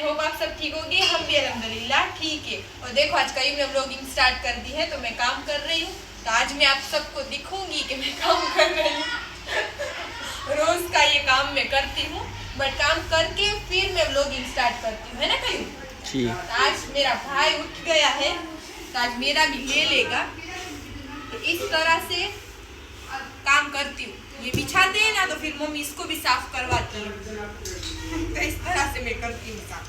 Hope आप सब ठीक होगी। हम भी अल्हम्दुलिल्लाह ठीक है। और देखो आज कहीं मैं व्लॉगिंग स्टार्ट कर दी है, तो मैं काम कर रही हूँ। तो आज मैं आप सबको दिखूंगी कि मैं काम कर रही हूँ। रोज का ये काम मैं करती हूँ, बट काम करके फिर मैं व्लॉगिंग स्टार्ट करती हूँ, है ना कहीं। तो आज मेरा भाई उठ गया है, तो आज मेरा भी ले लेगा। तो इस तरह से काम करती हूँ। ये बिछाते हैं ना, तो फिर मम्मी इसको भी साफ करवाती है। तो इस तरह से मैं करती हूँ काम।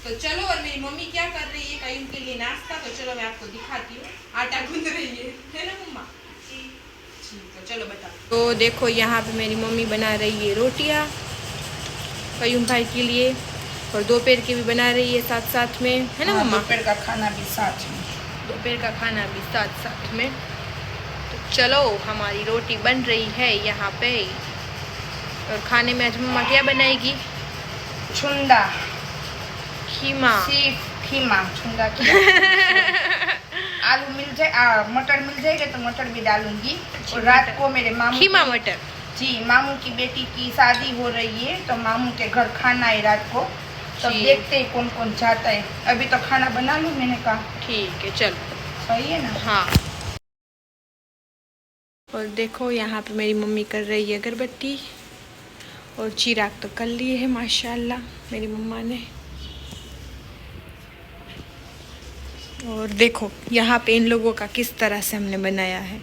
तो चलो, और मेरी मम्मी क्या कर रही है कहीं उनके लिए नाश्ता, तो चलो मैं आपको दिखाती हूँ। आटा गूंद रही है ना मम्मा? तो चलो बताओ। तो देखो यहाँ पे मेरी मम्मी बना रही है रोटियाँ कयूम भाई के लिए, और दोपहर की भी बना रही है साथ साथ में, है ना मम्मा? दोपहर का खाना भी साथ में। दोपहर का खाना भी साथ साथ में। तो चलो, हमारी रोटी बन रही है यहाँ पे। और खाने में आज मम्मा क्या बनाएगी? छुंदा खीमा। सिर्फ खीमा, छुंदा आलू मिल जाए, मटर मिल जाएगा तो मटर भी डालूंगी। और रात को मेरे मामू खीमा मटर, जी, मामू की बेटी की शादी हो रही है, तो मामू के घर खाना है रात को। तो देखते हैं कौन कौन चाहता है। अभी तो खाना बना लूँ, मैंने कहा। ठीक है, चलो। सही है ना? हाँ। और देखो यहाँ पे मेरी मम्मी कर रही है अगरबत्ती, और चिराग तो कर लिए है माशाल्लाह मेरी मम्मा ने। और देखो यहाँ पे इन लोगों का किस तरह से हमने बनाया है।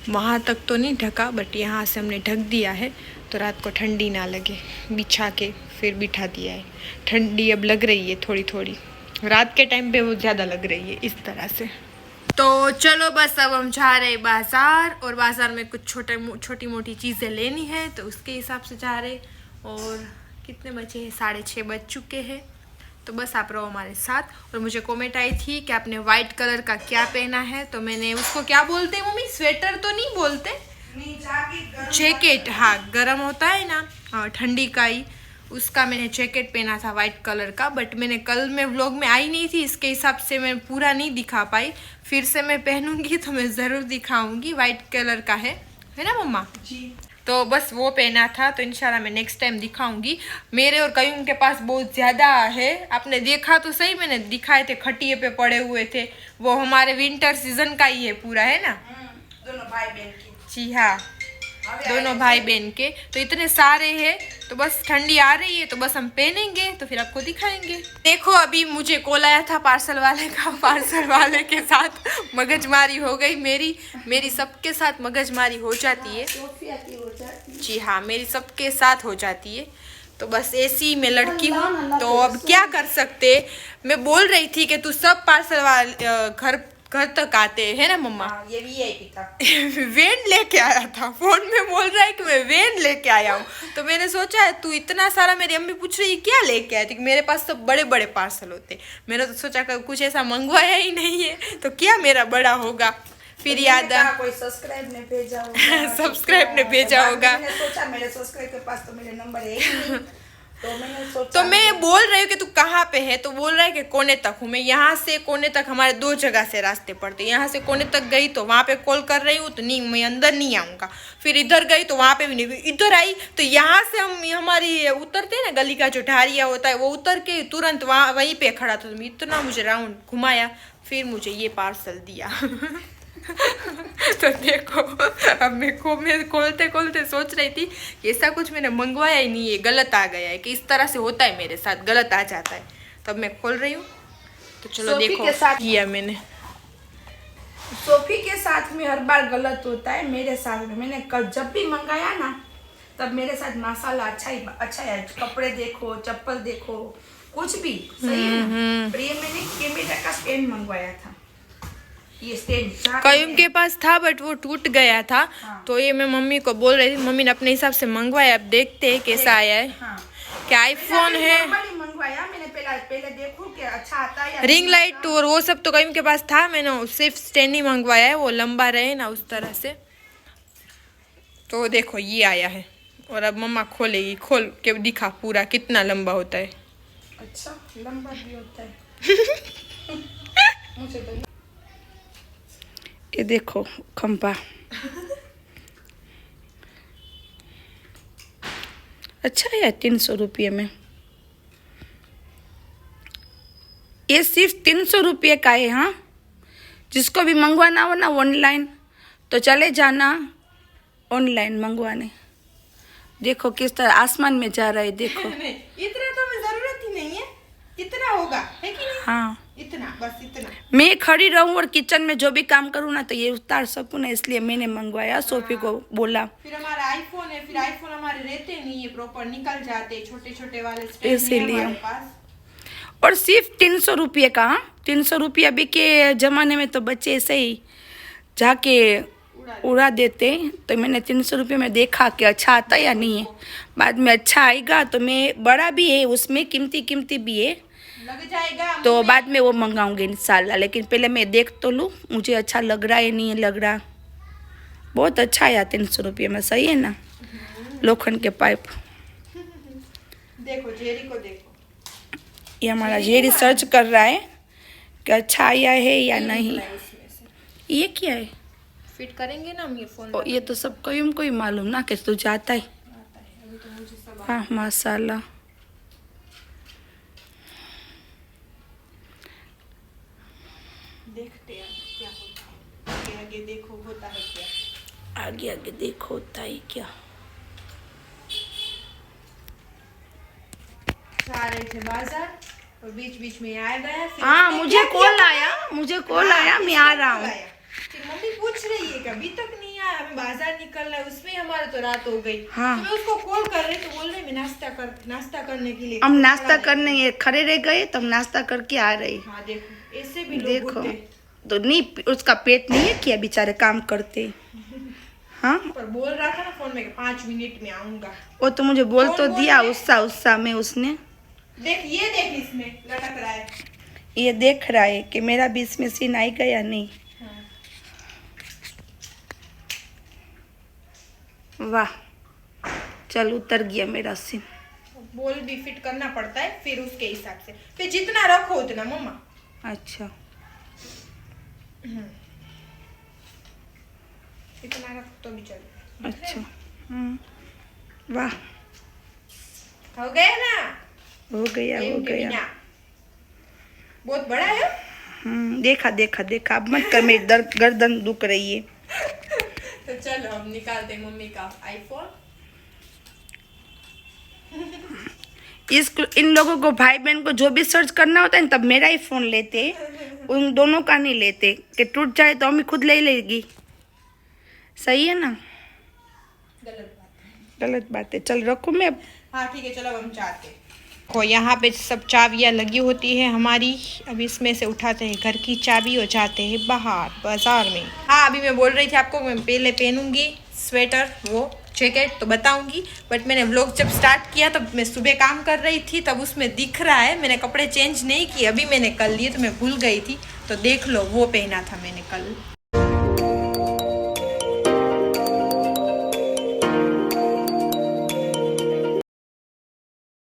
वहाँ तक तो नहीं ढका, बट यहाँ से हमने ढक दिया है, तो रात को ठंडी ना लगे। बिछा के फिर बिठा दिया है। ठंडी अब लग रही है थोड़ी थोड़ी, रात के टाइम पे वो ज़्यादा लग रही है इस तरह से। तो चलो बस, अब हम जा रहे बाज़ार, और बाज़ार में कुछ छोटी मोटी चीज़ें लेनी है, तो उसके हिसाब से जा रहे। और कितने बजे हैं? 6:30 बज चुके हैं। तो बस आप रहो हमारे साथ। और मुझे कमेंट आई थी कि आपने वाइट कलर का क्या पहना है, तो मैंने उसको क्या बोलते हैं मम्मी? स्वेटर तो नहीं बोलते, जैकेट। हाँ, गर्म होता है ना, हाँ, ठंडी का ही। उसका मैंने जैकेट पहना था वाइट कलर का, बट मैंने कल में व्लॉग में आई नहीं थी, इसके हिसाब से मैं पूरा नहीं दिखा पाई। फिर से मैं पहनूंगी तो मैं ज़रूर दिखाऊंगी। वाइट कलर का है ना मम्मा जी? तो बस वो पहना था, तो इंशाल्लाह मैं नेक्स्ट टाइम दिखाऊंगी। मेरे और कयूम के पास बहुत ज़्यादा है। आपने देखा तो सही, मैंने दिखाए थे, खटिए पे पड़े हुए थे। वो हमारे विंटर सीजन का ही है पूरा, है ना? दोनों भाई बहन की। जी हाँ, दोनों भाई बहन के। तो इतने सारे हैं, तो बस ठंडी आ रही है, तो बस हम पहनेंगे, तो फिर आपको दिखाएंगे। देखो अभी मुझे कॉल आया था पार्सल वाले का। पार्सल वाले के साथ मगजमारी हो गई मेरी सबके साथ मगजमारी हो जाती है। जी हाँ, मेरी सबके साथ हो जाती है। तो बस ऐसी मैं लड़की हूँ, तो अब क्या कर सकते। मैं बोल रही थी कि तू सब पार्सल वाले घर तक आते हैं ना मम्मा? ये भी है पिता। वेन लेके आया था, फोन में बोल रहा है कि मैं वेन लेके आया हूँ। तो मैंने सोचा है तू इतना सारा, मेरी अम्मी पूछ रही है क्या लेके आए थे, मेरे पास सब बड़े बड़े पार्सल होते। मैंने तो सोचा कि कुछ ऐसा मंगवाया ही नहीं है, तो क्या मेरा बड़ा होगा। फिर याद आ, कोई सब्सक्राइब ने भेजा होगा। सब्सक्राइब ने भेजा होगा। मैंने सोचा मेरे सब्सक्राइब के पास तो मेरे नंबर है ही नहीं। तो मैंने सोचा, तो मैं बोल रही हूँ कि तू कहाँ पे है, तो बोल रहा है कि कोने तक हूँ मैं। यहाँ से कोने तक हमारे 2 जगह से रास्ते पड़ते। यहाँ से कोने तक गई तो वहाँ पे कॉल कर रही हूँ, तो नहीं मैं अंदर नहीं आऊँगा। फिर इधर गई तो वहाँ पे भी नहीं, इधर आई तो यहाँ से हम हमारी उतरते हैं ना, गली का जो ढारिया होता है, वो उतर के तुरंत वहीं पे खड़ा था। तो इतना मुझे राउंड घुमाया, फिर मुझे ये पार्सल दिया। तो देखो, अब मैं खोलते खोलते सोच रही थी कि ऐसा कुछ मैंने मंगवाया ही नहीं है, गलत आ गया है, कि इस तरह से होता है मेरे साथ, गलत आ जाता है। तो अब मैं खोल रही हूँ, तो चलो देखो किया मैंने। सोफी के साथ में हर बार गलत होता है, मेरे साथ में। मैंने जब भी मंगाया ना, तब मेरे साथ माशाल्लाह अच्छा है। कपड़े देखो, चप्पल देखो, कुछ भी सही है ना। पर ये मैंने कैमरा का स्टैंड मंगवाया था। ये स्टैंड कयूम के पास था, बट वो टूट गया था। हाँ। तो ये मैं मम्मी को बोल रही थी, मम्मी ने अपने हिसाब से मंगवाया, अब देखते हैं कैसा आया है। हाँ। क्या आईफोन है, मंगवाया मैंने। पहले देखो कि अच्छा आता है या रिंग लाइट और वो सब तो कयूम के पास था। मैंने सिर्फ स्टैंड ही मंगवाया है, वो लंबा रहे ना उस तरह से। तो देखो ये आया है, और अब मम्मा खोलेगी। खोल के दिखा पूरा कितना लंबा होता है। अच्छा, लंबा भी होता है। मुझे तो ये देखो खंपा। अच्छा है, 300 रुपये में। ये सिर्फ 300 रुपये का है। हाँ, जिसको भी मंगवाना हो ना ऑनलाइन तो चले जाना ऑनलाइन मंगवाने। देखो किस तरह आसमान में जा रहा है, देखो। इतना तो हमें जरूरत ही नहीं है, इतना होगा है कि नहीं? हाँ, इतना, बस इतना। मैं खड़ी रहूं और किचन में जो भी काम करूँ ना तो ये उतार सकूँ ना, इसलिए मैंने मंगवाया। सोफी को बोला। फिर हमारा आईफोन है, फिर आईफोन हमारे रहते नहीं है प्रॉपर, निकल जाते छोटे छोटे वाले स्टैंड इसीलिए। हमारे पास। और सिर्फ 300 रुपये का। हाँ, 300 रुपये अभी के ज़माने में तो बच्चे ऐसे ही जाके उड़ा देते। तो मैंने 300 रुपये में देखा कि अच्छा आता या नहीं है। बाद में अच्छा आएगा तो मैं, बड़ा भी है उसमें, कीमती भी है, लग जाएगा तो बाद में वो मंगाऊंगी इंशाल्लाह। लेकिन पहले मैं देख तो लूँ मुझे अच्छा लग रहा है नहीं लग रहा। बहुत अच्छा है 300 रुपये में, सही है ना। लोखंड के पाइप। देखो जेरी को देखो, ये हमारा जेरी सर्च कर रहा है कि अच्छा आया है या नहीं। ये क्या है? फिट करेंगे ना हम ये फोन। ये तो सबको हमको ही मालूम ना कि तुझे आता है। अभी तो मुझे सब हाँ, माशाल्लाह। देखते हैं क्या होता है। आगे आगे देखो होता है क्या। आगे आगे देखो होता है क्या। जा रहे थे बाजार और बीच बीच में आ गया। फिर हाँ, उसने मुझे क्या कॉल किया? आया, मुझे कॉल आया, मैं आ रहा हूँ। फिर मम्मी पूछ रही है कि अभी तक नहीं आया, हमें बाजार निकलना है, उसमें हमारा तो रात हो गई। हाँ। तो मैं उसको कॉल कर रही तो बोल रही मैं नाश्ता करने के लिए। हम नाश्ता करने ये खड़े रह गए तो हम नाश्ता करके आ रहे। हाँ देखो, ऐसे भी लोग देखो होते। तो नहीं, उसका पेट नहीं है क्या, बेचारे काम करते। हाँ, पर बोल रहा था ना फोन में कि 5 मिनट में आऊंगा। वो तो मुझे बोल तो बोल दिया रहे? उत्साह में उसने। देख ये देख, इसमें लटक रहा है। ये देख रहा है कि मेरा भी इसमें सीन आएगा या नहीं। वाह, चल उतर गया मेरा सीन। बोल भी फिट करना पड़ता है फिर उसके हिसाब से, फिर जितना रखो उतना मम्मा। अच्छा, इतना रख तो भी चलो। अच्छा। वाह, हो गया ना? हो गया हो उनके गया। बिना। बहुत बड़ा है। देखा देखा देखा। अब मत कर, मेरी गर्दन दुख रही है। तो चलो हम निकालते हैं मम्मी का आईफोन। इन लोगों को, भाई बहन को जो भी सर्च करना होता है ना, तब मेरा ही फोन लेते, उन दोनों का नहीं लेते कि टूट जाए तो हम खुद ले लेगी। सही है ना? गलत बात है। चल रखो मैं। हाँ ठीक है, चलो अब हम चाहते हैं। देखो यहाँ पे सब चाबियाँ लगी होती है हमारी। अब इसमें से उठाते हैं घर की चाबी और जाते हैं बाहर बाजार में। हाँ, अभी मैं बोल रही थी आपको मैं पहले पहनूंगी स्वेटर, वो जैकेट तो बताऊंगी, बट मैंने व्लॉग जब स्टार्ट किया तब मैं सुबह काम कर रही थी, तब उसमें दिख रहा है। मैंने कपड़े चेंज नहीं किए, अभी मैंने कल लिए तो मैं भूल गई थी, तो देख लो वो पहना था मैंने कल।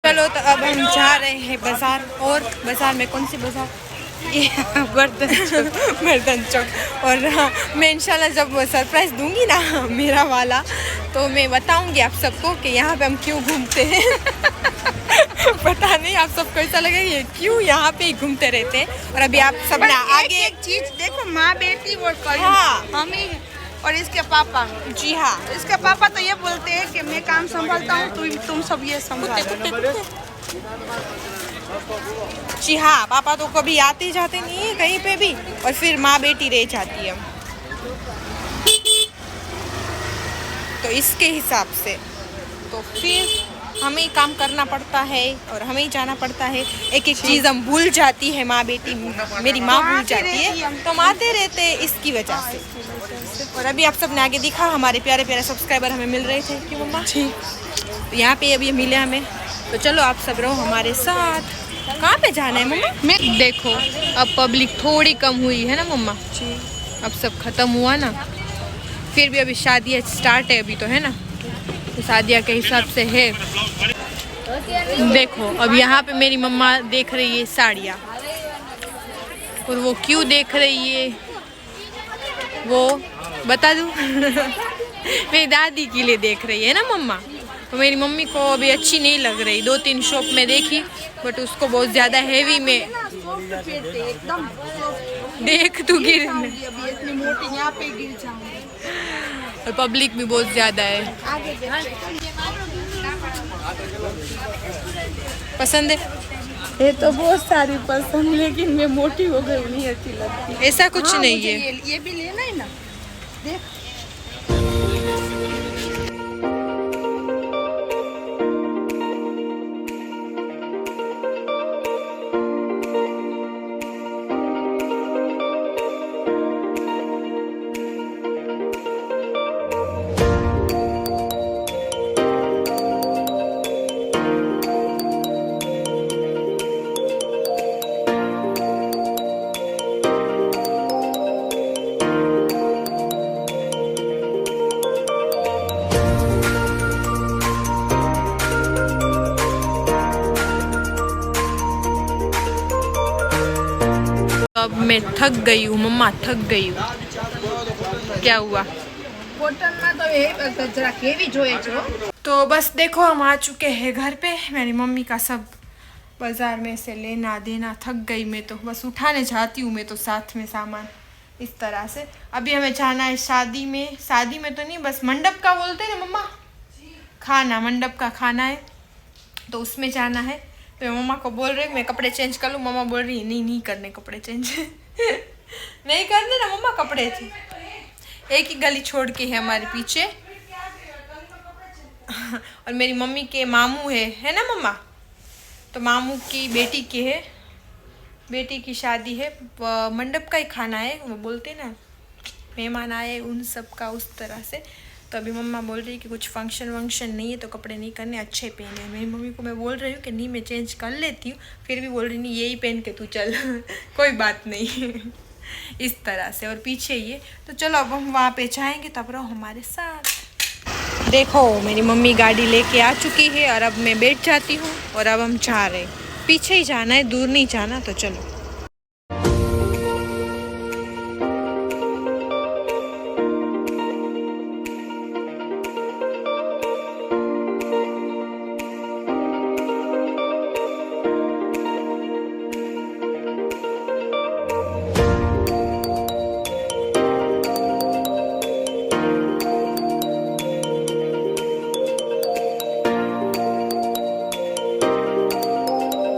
चलो तो अब हम जा रहे हैं बाजार। और बाजार में कौन सी बाजार? ये बर्तन चौक। और हाँ, मैं इंशाल्लाह जब सरप्राइज दूंगी ना मेरा वाला, तो मैं बताऊंगी आप सबको कि यहाँ पे हम क्यों घूमते हैं। पता नहीं आप सबको ऐसा लगेगा ये क्यों यहाँ पे ही घूमते रहते हैं। और अभी आप सब ना आगे एक चीज देखो, माँ बेटी और हाँ। हम ही और इसके पापा। जी हाँ, इसके पापा तो ये बोलते हैं कि मैं काम संभालता हूँ, तुम सब ये संभालो। जी हाँ, पापा तो कभी आते जाते नहीं है कहीं पे भी, और फिर माँ बेटी रह जाती है। तो इसके हिसाब से तो फिर हमें ही काम करना पड़ता है और हमें ही जाना पड़ता है। एक एक चीज़ हम भूल जाती है, माँ बेटी, मेरी माँ भूल जाती है, तो हम आते रहते हैं इसकी वजह से। और अभी आप सब ने आगे दिखा हमारे प्यारे प्यारे सब्सक्राइबर हमें मिल रहे थे, क्यों मम्मा? तो यहाँ पे अभी मिले हमें, तो चलो आप सब रहो हमारे साथ। कहाँ पे जाना है मम्मा? मैं देखो अब पब्लिक थोड़ी कम हुई है ना मम्मा जी, अब सब खत्म हुआ ना, फिर भी अभी शादियाँ स्टार्ट है अभी तो, है ना, तो शादियाँ के हिसाब से है। देखो अब यहाँ पे मेरी मम्मा देख रही है साड़ियाँ, और वो क्यों देख रही है वो बता दूँ? मेरी दादी के लिए देख रही है ना मम्मा, तो मेरी मम्मी को अभी अच्छी नहीं लग रही, 2-3 शॉप में देखी बट उसको बहुत ज़्यादा हैवी में। एकदम देख तू गिर, अभी इतनी मोटी यहाँ पे गिर जाऊंगी। और पब्लिक भी बहुत ज़्यादा है। आगे पसंद है? ये तो बहुत सारी पसंद, लेकिन मैं मोटी हो गई, नहीं अच्छी लगती। ऐसा कुछ नहीं मुझे है। ये भी लेना है ना, देख। अब मैं थक गई हूँ मम्मा, थक गई हूँ। क्या हुआ? कॉटन में तो ये जरा हेवी जोए छो। तो बस देखो हम आ चुके हैं घर पे। मेरी मम्मी का सब बाजार में से लेना देना, थक गई मैं तो। बस उठाने जाती हूँ मैं तो साथ में सामान इस तरह से। अभी हमें जाना है शादी में। शादी में तो नहीं, बस मंडप का बोलते हैं ना मम्मा, खाना, मंडप का खाना है तो उसमें जाना है। तो मैं मम्मा को बोल रही हूँ मैं कपड़े चेंज कर लूँ। मम्मा बोल रही है नहीं नहीं करने कपड़े चेंज नहीं करने ना मम्मा कपड़े थे। एक ही गली छोड़ के है हमारे पीछे। और मेरी मम्मी के मामू है ना मम्मा, तो मामू की बेटी के है, बेटी की शादी है। मंडप का ही खाना है, वो बोलते ना मेहमान आए उन सब का, उस तरह से। तो अभी मम्मा बोल रही है कि कुछ फंक्शन वंक्शन नहीं है तो कपड़े नहीं करने, अच्छे पहने। मेरी मम्मी को मैं बोल रही हूँ कि नहीं मैं चेंज कर लेती हूँ, फिर भी बोल रही नहीं यही पहन के तू चल कोई बात नहीं इस तरह से। और पीछे ये तो चलो अब हम वहाँ पे जाएंगे, तब रहो हमारे साथ। देखो मेरी मम्मी गाड़ी लेके आ चुकी है और अब मैं बैठ जाती हूँ और अब हम जा रहे हैं। पीछे ही जाना है, दूर नहीं जाना, तो चलो।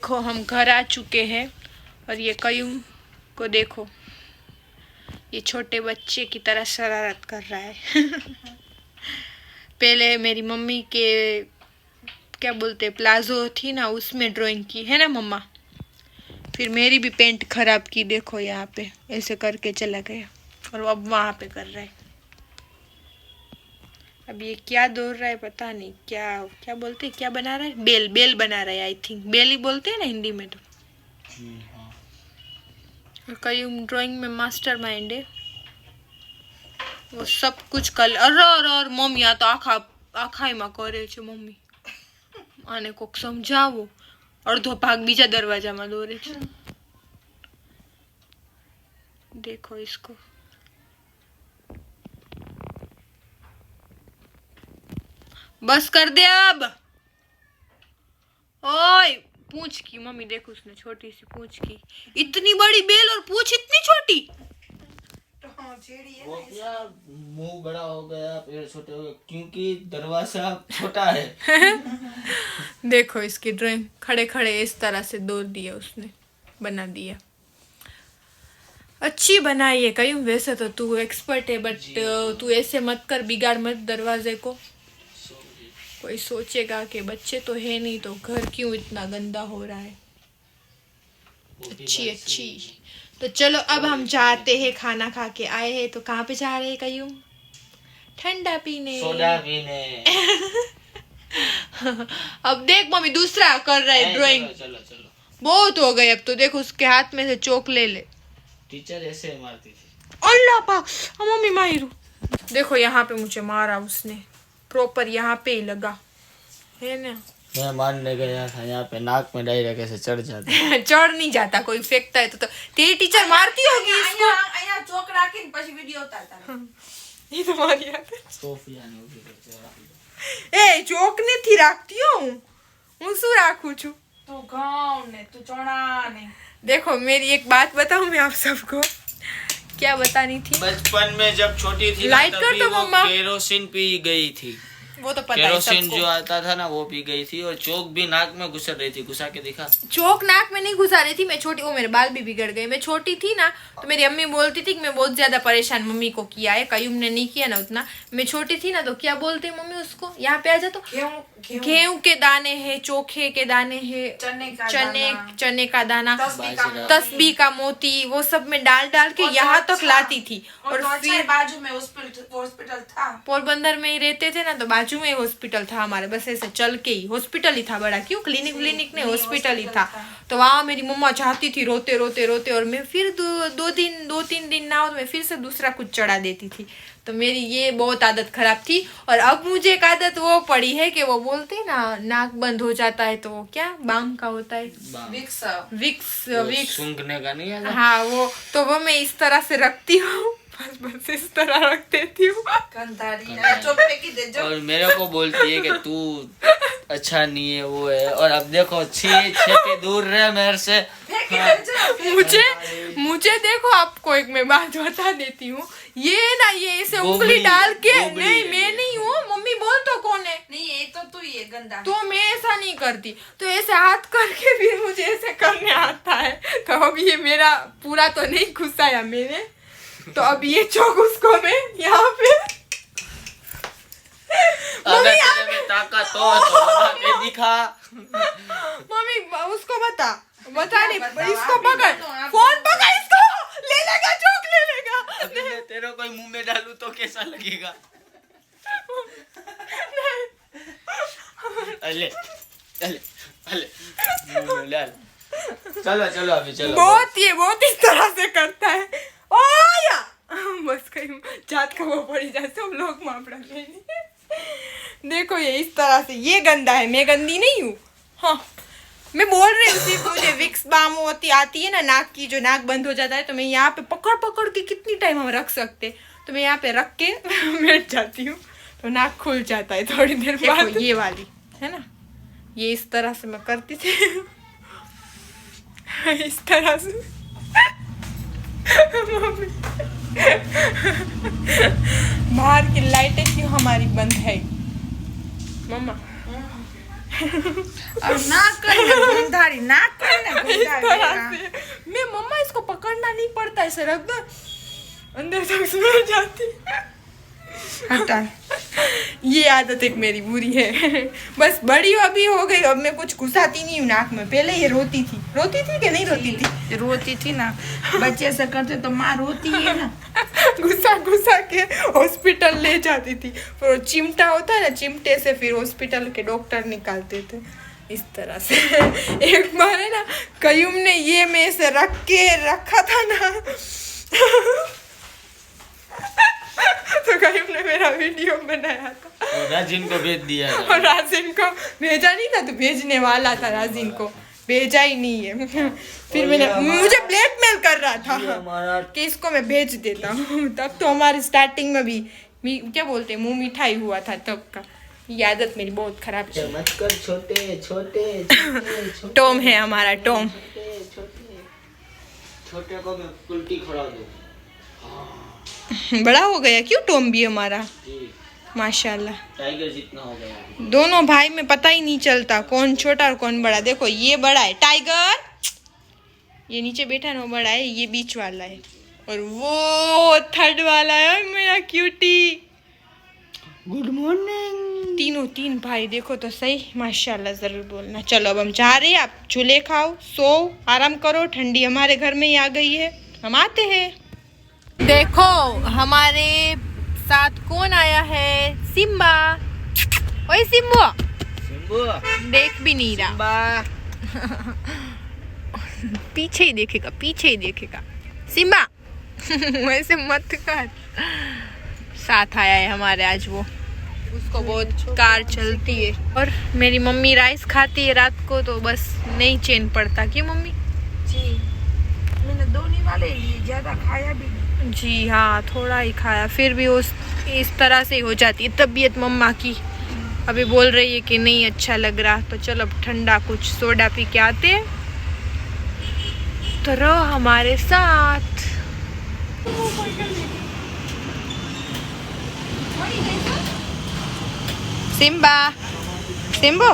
देखो हम घर आ चुके हैं और ये कयूम को देखो, ये छोटे बच्चे की तरह शरारत कर रहा है पहले मेरी मम्मी के क्या बोलते प्लाजो थी ना, उसमें ड्राइंग की है ना मम्मा, फिर मेरी भी पेंट खराब की। देखो यहाँ पे ऐसे करके चला गया और अब वहाँ पे कर रहा है। अब ये क्या दौड़ रहा है पता नहीं, क्या क्या बोलते हैं, क्या बना रहा है, बेल, बेल बना रहा है। आई थिंक बेल ही बोलते हैं ना हिंदी में तो। और कई ड्राइंग में मास्टर माइंड है, वो सब कुछ कर। और मम्मी आ तो आखा में करे छे मम्मी, आने कोक समझावो। अर्धो भाग बीजा दरवाजा में दौरे छे। देखो इसको, बस कर दे अब। ओए पूंछ की मम्मी देखो, उसने छोटी सी पूंछ की, इतनी बड़ी बेल और पूंछ इतनी छोटी। वो क्या मुंह बड़ा हो गया, पेड़ छोटे हो गए, क्योंकि दरवाजा छोटा है देखो इसकी ड्राइंग, खड़े खड़े इस तरह से दौड़ दिया उसने, बना दिया। अच्छी बनाई है कहीं, वैसे तो तू एक्सपर्ट है बट तू ऐसे मत कर, बिगाड़ मत दरवाजे को। कोई सोचेगा कि बच्चे तो है नहीं तो घर क्यों इतना गंदा हो रहा है। अच्छी। तो चलो अब हम जाते हैं, खाना खा के आए हैं तो कहाँ पे जा रहे हैं कयूं? ठंडा पीने, सोडा पीने अब देख मम्मी दूसरा कर रहा है ड्राइंग। चलो चलो, बहुत हो गए अब तो। देखो उसके हाथ में से चौक ले ले। टीचर ऐसे मारती थी। अल्लाह पाक, मम्मी माहिरू देखो यहाँ पे मुझे मारा उसने, प्रॉपर यहाँ पे ही लगा है ना। मैं मारने गया था, यहाँ पे नाक में डायरेक्ट ऐसे चढ़ जाता चढ़ नहीं जाता, कोई फेंकता है तो तेरी टीचर मारती होगी इसको। અહીંયા ચોક રાખીને પછી વિડિયો ઉતારતા ये तुम्हारी आदत સોફિયા ને ઊભી કરશે એ ચોક નથી રાખતી હું શું રાખું છું तू गाँव ने तू चौड़ा ने देखो मेरी एक बात बताऊं मैं आप सबको क्या बतानी थी बचपन में जब छोटी थी लाइट कर दो वो मम्मा। केरोसिन पी गई थी वो तो पता है केरोसिन सबको जो आता था ना वो पी गई थी और चोक भी नाक में घुस रही थी घुसा के दिखा चोक नाक में नहीं घुसा रही थी मैं छोटी वो मेरे बाल भी बिगड़ गए मैं छोटी थी ना तो मेरी अम्मी बोलती थी कि मैं बहुत ज्यादा परेशान मम्मी को किया है कयूम ने नहीं किया ना उतना मैं छोटी थी ना तो क्या बोलते मम्मी उसको यहाँ पे आ जा तो गेहूं के दाने हैं चोखे के दाने हैं चने का दाना तस्बीह का मोती वो सब में डाल डाल के यहाँ तक लाती थी और फिर बाजू में हॉस्पिटल था पोरबंदर में ही रहते थे ना तो बाजू में हॉस्पिटल था हमारे बस ऐसे चल के ही हॉस्पिटल ही था बड़ा क्यों क्लिनिक नहीं हॉस्पिटल ही था तो वहाँ मेरी मम्मा चाहती थी रोते रोते रोते और मैं फिर दो तीन दिन ना हो तो मैं फिर से दूसरा कुछ चढ़ा देती थी तो मेरी ये बहुत आदत खराब थी और अब मुझे एक आदत वो पड़ी है कि वो बोलते हैं ना नाक बंद हो जाता है तो वो क्या बाम का होता है विक्स सूंघने का नहीं है हाँ वो तो वो मैं इस तरह से रखती हूँ बस इस तरह रख देती हूँ और मेरे को बोलती है कि तू अच्छा नहीं है वो है और अब देखो छे दूर रहे मेरे से मुझे देखो आपको एक मैं बात बता देती हूँ ये ना ये इसे उंगली डाल के नहीं मैं नहीं हूँ मम्मी बोल तो कौन है नहीं ये तो तू ये गंदा तो मैं ऐसा नहीं करती तो ऐसे हाथ करके फिर मुझे ऐसे करने आता है तो अब ये मेरा पूरा तो नहीं घुसाया मैंने तो अब ये चौक उसको मैं यहाँ पे अगर तेरे में ताकत हो तो लगा के दिखा मम्मी उसको बता नहीं इसको पकड़ फोन पकड़ इसको ले लेगा चौक ले लेगा अभी मैं तेरे कोई मुंह में डालूं तो कैसा लगेगा अले अले अले मुंह में डाल चलो अभी चलो बहुत इस तरह से करता है ओ या बस कहीं जात का वो पड़ी जाते हम लोग मापड़ा नहीं देखो ये इस तरह से ये गंदा है मैं गंदी नहीं हूँ हाँ मैं बोल रही हूँ सिर्फ मुझे विक्स बाम होती आती है ना नाक की जो नाक बंद हो जाता है तो मैं यहाँ पे पकड़ के कितनी टाइम हम रख सकते तो मैं यहाँ पे रख के बैठ जाती हूँ तो नाक खुल जाता है थोड़ी देर बाद ये वाली है ना ये इस तरह से मैं करती थी इस तरह से बाहर की लाइटें क्यों हमारी बंद है मम्मा अब नाक करना गुंधारी नाक करना इस तरह से मैं मम्मा इसको पकड़ना नहीं पड़ता ऐसे रख दो अंदर तक समझ जाती हटा ये आदत एक मेरी बुरी है बस बड़ी अभी हो गई अब मैं कुछ घुसाती नहीं हूँ नाक में पहले ये रोती थी कि नहीं रोती थी ना बच्चे से करते तो माँ रोती है ना घुसा के हॉस्पिटल ले जाती थी फिर वो चिमटा होता है ना चिमटे से फिर हॉस्पिटल के डॉक्टर निकालते थे इस तरह से एक बार है ना कयूम ने ये में से रखा था ना तो कयूम ने मेरा वीडियो बनाया था और राजिन को भेज दिया और राजिन को भेजा नहीं था तो भेजने वाला था राजिन को भेजा ही नहीं है फिर मैंने मुझे ब्लैकमेल कर रहा था कि इसको मैं भेज देता हूँ तब तो हमारी स्टार्टिंग में भी क्या बोलते मुंह मिठाई हुआ था तब का ये आदत मेरी बहुत खराब है मत कर छोटे टॉम है हमारा टॉम छोटे को मैं उल्टी खड़ा दूं बड़ा हो गया क्यों टॉम भी हमारा माशाल्लाह टाइगर जितना हो गया दोनों भाई में पता ही नहीं चलता कौन छोटा और कौन बड़ा देखो ये बड़ा है टाइगर ये नीचे बैठा है ना वो बड़ा है ये बीच वाला है और वो थर्ड वाला है मेरा क्यूटी गुड मॉर्निंग तीन भाई देखो तो सही माशाल्लाह जरूर बोलना चलो अब हम जा रहे हैं आप झूले खाओ सो आराम करो ठंडी हमारे घर में ही आ गई है हम आते हैं देखो हमारे साथ कौन आया है सिम्बा ओए सिम्बा देख भी नहीं रहा पीछे ही देखेगा सिम्बा वैसे मत कर साथ आया है हमारे आज वो उसको बहुत कार चलती है और मेरी मम्मी राइस खाती है रात को तो बस नहीं चैन पड़ता क्यों मम्मी जी मैंने दोनों वाले लिए ज्यादा खाया भी नहीं जी हाँ, थोड़ा ही खाया, फिर भी उस इस तरह से हो जाती है तबीयत मम्मा की। अभी बोल रही है कि नहीं अच्छा लग रहा, तो चलो अब ठंडा कुछ सोडा पी के आते हैं। तो रहो हमारे साथ। सिम्बा, सिम्बो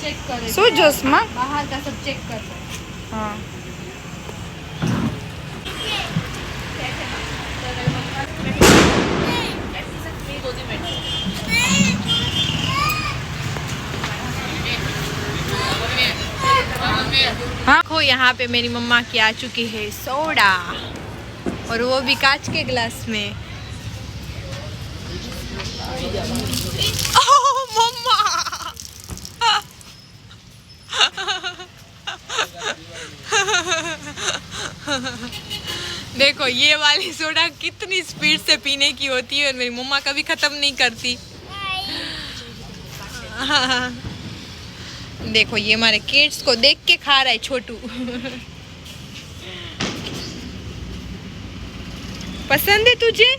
चेक कर શું જોશ માં? बाहर का सब चेक कर। हाँ, देखो यहाँ पे मेरी मम्मा की आ चुकी है सोडा, और वो भी कांच के गिलास में। ओह मम्मा, देखो ये वाली सोडा कितनी स्पीड से पीने की होती है, और मेरी मम्मा कभी खत्म नहीं करती। देखो ये हमारे किड्स को देख के खा रहा है छोटू। पसंद है तुझे?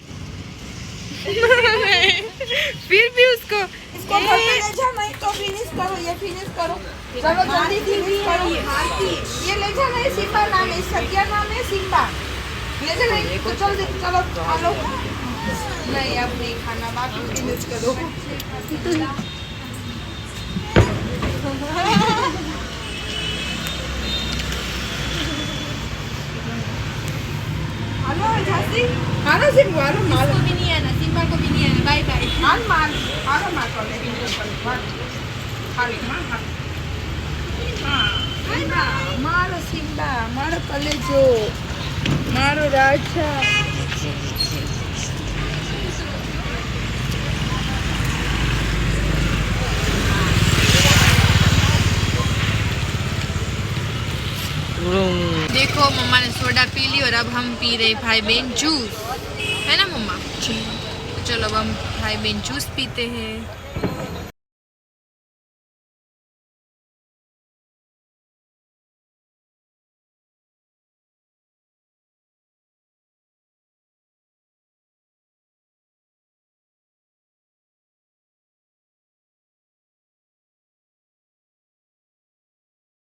फिर भी उसको इसको घर पे ले जा, नहीं तो फिनिश करो, ये फिनिश करो, चलो जल्दी फिनिश करो। ये ले जा, नहीं सिम्बा नाम है, सत्या नाम है सिम्बा, ले जा। नहीं तो चल चलो खा लो। नहीं अब नहीं खाना, बाकी फिनिश करो। Hello Jhansi, hello Simba, hello माल भी नहीं आना, सिम्बा को भी नहीं आना, बाय बाय। माल माल हेलो माल को ले खाली माल सिम्बा, मारो सिम्बा, मारो कलेजो, मारो राजा। देखो मम्मा ने सोडा पी ली, और अब हम पी रहे भाई बहन जूस, है ना मम्मा? जी। तो चलो अब हम भाई बहन जूस पीते हैं।